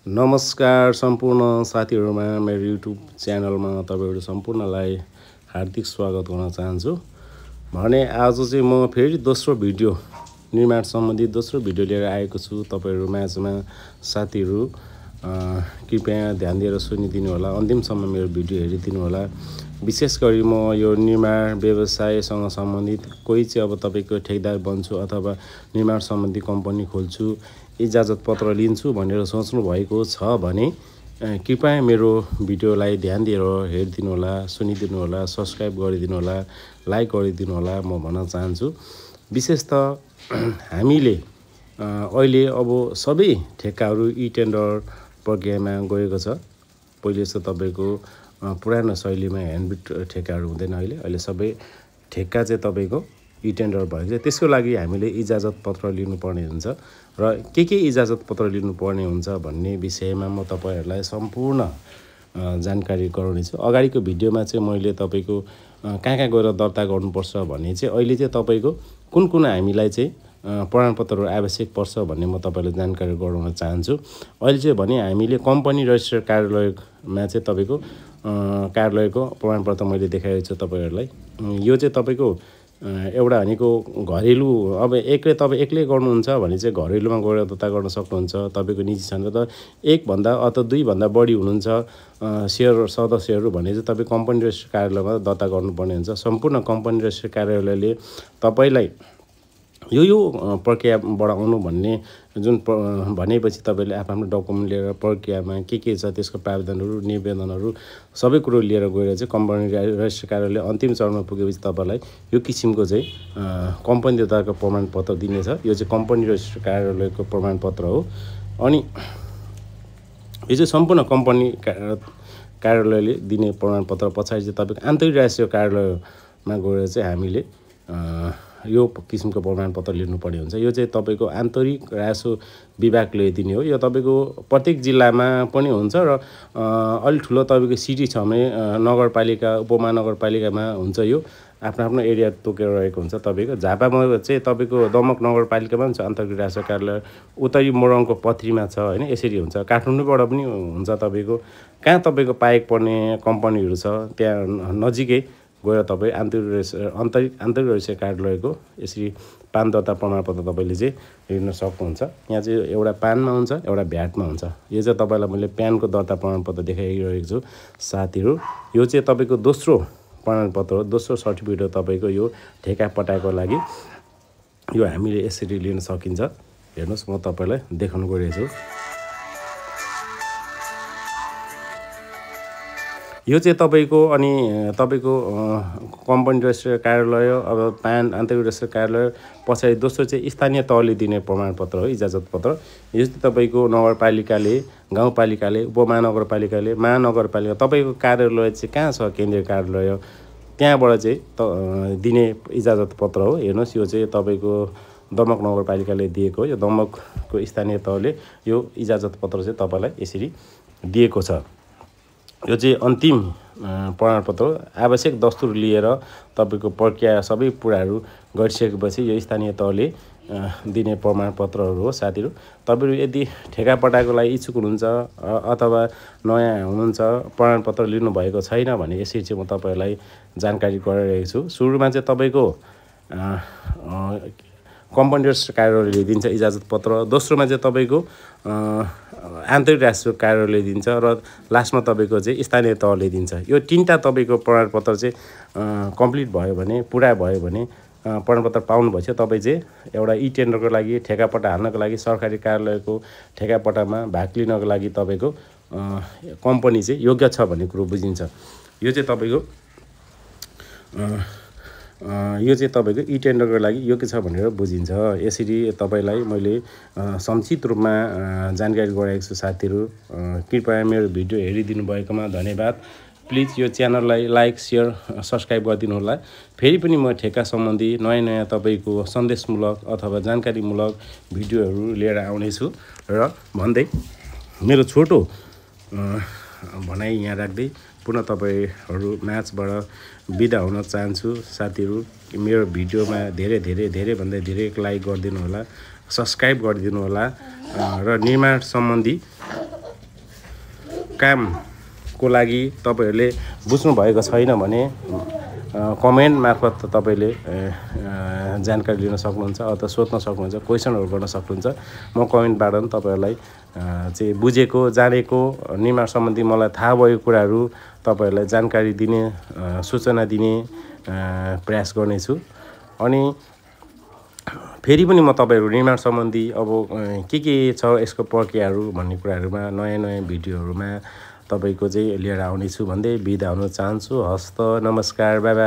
नमस्कार सम्पूर्ण साथीहरुमा मेरो युट्युब च्यानलमा तपाईहरु सम्पूर्णलाई हार्दिक स्वागत गर्न चाहन्छु। भने आज चाहिँ म फेरि दोस्रो भिडियो निर्माण सम्बन्धी दोस्रो भिडियो लिएर आएको छु। तपाईहरु माझमा साथीहरु कृपया ध्यान दिएर सुनिदिनु होला, अन्तिमसम्म मेरो भिडियो हेरिदिनु होला। विशेष गरी म यो निर्माण व्यवसायसँग सम्बन्धित कोही चाहिँ अब तपाईको ठेकदार बन्छु अथवा निर्माण सम्बन्धी कम्पनी खोल्छु, इजाजत पत्र लिन्छु भनेर सोच्नु भएको छ भने कृपया मेरो भिडियोलाई ध्यान दिएर हेरिदिनु होला, सुनिदिनु होला, सब्स्क्राइब गरिदिनु होला, लाइक गरिदिनु होला म भन्न चाहन्छु। विशेष त हामीले अहिले अब सबै ठेक्काहरू ई टेन्डर प्रक्रियामा गएको छ। पहिले चाहिँ तपाईको पुरानो शैलीमा ह्यान्डबिट ठेक्काहरू हुँदैन, अहिले सबै ठेक्का चाहिँ तपाईको ई टेन्डर भएको छ। त्यसको लागि हामीले इजाजत पत्र लिनुपर्ने हुन्छ र के इजाजत पत्र लिनुपर्ने हुन्छ भन्ने विषयमा म तपाईहरुलाई सम्पूर्ण जानकारी गराउनेछु। अगाडिको भिडियोमा चाहिँ मैले तपाईको कहाँ गएर दर्ता गर्नुपर्छ भन्ने चाहिँ अहिले चाहिँ तपाईको कुन हामीलाई चाहिँ प्रमाणपत्रहरू आवश्यक पर्छ भन्ने म तपाईलाई जानकारी गराउन चाहन्छु। अहिले चाहिँ भने हामीले कम्पनी रजिस्टर कार्यालयमा चाहिँ तपाईको कार्यालयको प्रमाणपत्र मैले देखाएको छु तपाईहरुलाई। यो चाहिँ तपाईको एउटा भनेको घरेलु, अब तपाईँ एक्लै गर्नुहुन्छ भने चाहिँ घरेलुमा गएर दर्ता गर्न सक्नुहुन्छ। तपाईको निजी छन् त एक भन्दा अथवा दुई भन्दा बढी हुनुहुन्छ शेयर सदस्यहरू भने चाहिँ तपाईँ कम्पनी रजिस्टर कार्यालयमा दर्ता गर्नुपर्ने हुन्छ। सम्पूर्ण कम्पनी रजिस्टर कार्यालयले तपाईलाई यो प्रक्रियाबाट आउनु भन्ने जुन भनेपछि तपाईले आफ्नो डकुमेन्ट लिएर प्रक्रियामा के छ त्यसको प्रावधानहरू निवेदनहरू सबै कुरो लिएर गएर चाहिँ कम्पनी रजिस्टर कार्यालय अन्तिम चरणमा पुगेपछि तपाईलाई यो किसिमको चाहिँ कम्पनी दर्ताको प्रमाणपत्र दिनेछ। यो चाहिँ कम्पनी रजिस्टर कार्यालयको प्रमाणपत्र हो। अनि यो चाहिँ सम्पूर्ण कम्पनी कार्यालयले दिने प्रमाणपत्र पछाडि चाहिँ तपाईको आन्तरिक राष्ट्रिय कार्यालयमा गएर चाहिँ हामीले यो किसिमको प्रमाणपत्र लिनुपर्ने हुन्छ। यो चाहिँ तपाईको आन्तरिक राजस्व विभागले दिने हो। यो तपाईको प्रत्येक जिल्लामा पनि हुन्छ र अलि ठुलो तपाईको सिटी छ भने नगरपालिका उपमहानगरपालिकामा हुन्छ। यो आफ्नो एरिया तोकेर रहेको हुन्छ। तपाईको झापामा चाहिँ तपाईको दमक नगरपालिकामा हुन्छ आन्तरिक राजस्व कार्यालय, उत्तरी मोरङको पथरीमा छ हैन, यसरी हुन्छ। काठमाडौँबाट पनि हुन्छ। तपाईको कहाँ तपाईको पाएक पर्ने कम्पनीहरू छ त्यहाँ नजिकै गएर तपाईँ आन्तरिक रजिस्टर कार्यालयको यसरी पान दर्ता प्रमाणपत्र तपाईले चाहिँ लिन सक्नुहुन्छ। यहाँ चाहिँ एउटा पानमा हुन्छ, एउटा भ्याटमा हुन्छ। यो चाहिँ तपाईलाई मैले प्यानको दर्ता प्रमाणपत्र देखाइरहेको छु साथीहरु। यो चाहिँ तपाईको दोस्रो प्रमाणपत्र हो, दोस्रो सर्टिफिकेट हो तपाईको यो ठेका पट्टाको लागि। यो हामीले यसरी लिन सकिन्छ। हेर्नुस् म तपाईलाई देखाउन गइरहेको छु। यो चाहिँ तपाईको अनि तपाईको कम्पनी रजिस्टर कार्यालय अब पान आन्तरिक रजिस्टर कार्यालय पछाडि दोस्रो चाहिँ स्थानीय तहले दिने प्रमाणपत्र हो, इजाजत पत्र। यो चाहिँ तपाईको नगरपालिकाले, गाउँपालिकाले, उपमहानगरपालिकाले, महानगरपालिका तपाईको कार्यालय चाहिँ कहाँ छ केन्द्रीय कार्यालय त्यहाँबाट चाहिँ दिने इजाजत पत्र हो। हेर्नुस् यो चाहिँ तपाईको दमक नगरपालिकाले दिएको हो। यो दमकको स्थानीय तहले यो इजाजत पत्र चाहिँ तपाईलाई यसरी दिएको छ। यो चाहिँ अन्तिम प्रमाणपत्र हो। आवश्यक दस्तुर लिएर तपाईको प्रक्रिया सबै पुराहरू गरिसकेपछि यो स्थानीय तहले दिने प्रमाणपत्रहरू हो साथीहरु। तपाईहरु यदि ठेका पट्टाको लागि इच्छुक हुनुहुन्छ अथवा नयाँ हुनुहुन्छ, प्रमाणपत्र लिनु भएको छैन भने यसरी चाहिँ म तपाईहरुलाई जानकारी गराइरहेको छु। सुरुमा चाहिँ तपाईको कम्पनी रजिस्टर कार्यालयले दिन्छ इजाजत पत्र, दोस्रोमा चाहिँ तपाईको आन्तरिक राष्ट्रिय कार्यालयले दिन्छ र लास्टमा तपाईको चाहिँ स्थानीय तहले दिन्छ। यो तीनटा तपाईको प्रमाणपत्र चाहिँ कम्प्लिट भयो भने, पुरा भयो भने प्रमाणपत्र पाउनु भएछ तपाई चाहिँ एउटा ई टेन्डरको लागि, ठेकापट्टा हाल्नको लागि, सरकारी कार्यालयको ठेकापट्टामा भाग लिनको लागि तपाईको कम्पनी चाहिँ योग्य छ भन्ने कुरो बुझिन्छ। यो चाहिँ तपाईको ई टेन्डरको लागि योग्य छ भनेर बुझिन्छ। यसरी तपाईलाई मैले संक्षिप्त रूपमा जानकारी गराएको छु साथीहरु। कृपया मेरो भिडियो हेरिदिनु भएकोमा धन्यवाद। प्लिज यो च्यानललाई लाइक, शेयर, सब्स्क्राइब गरिदिनु होला। फेरि पनि म ठेका सम्बन्धी नयाँ तपाईको सन्देशमूलक अथवा जानकारीमूलक भिडियोहरू लिएर आउने छु र भन्दै मेरो छोटो भनाइ यहाँ राख्दै पुनः तपाईहरु माझबाट बिदा हुन चाहन्छु साथीहरु। मेरो भिडियोमा धेरै भन्दा धेरै लाइक गरिदिनु होला, सब्स्क्राइब गरिदिनु होला र निर्माण सम्बन्धी कामको लागि तपाईहरुले बुझ्नु भएको छैन भने कमेन्ट मार्फत तपाईले जानकारी लिन सक्नुहुन्छ अथवा सोध्न सक्नुहुन्छ क्वेशनहरु गर्न सक्नुहुन्छ म कमेन्टबाट पनि तपाईहरुलाई चाहिँ बुझेको जानेको निर्माण सम्बन्धी मलाई थाहा भएको कुराहरु तपाईहरुलाई जानकारी दिने सूचना दिने प्रयास गर्नेछु अनि फेरि पनि म तपाईहरु निर्माण सम्बन्धी अब के छ यसको प्रक्रियाहरु भन्ने कुराहरुमा नयाँ भिडियोहरुमा तपाईको चाहिँ लिएर आउने छु भन्दै बिदा हुन चाहन्छु हस्त नमस्कार बाइ बाइ।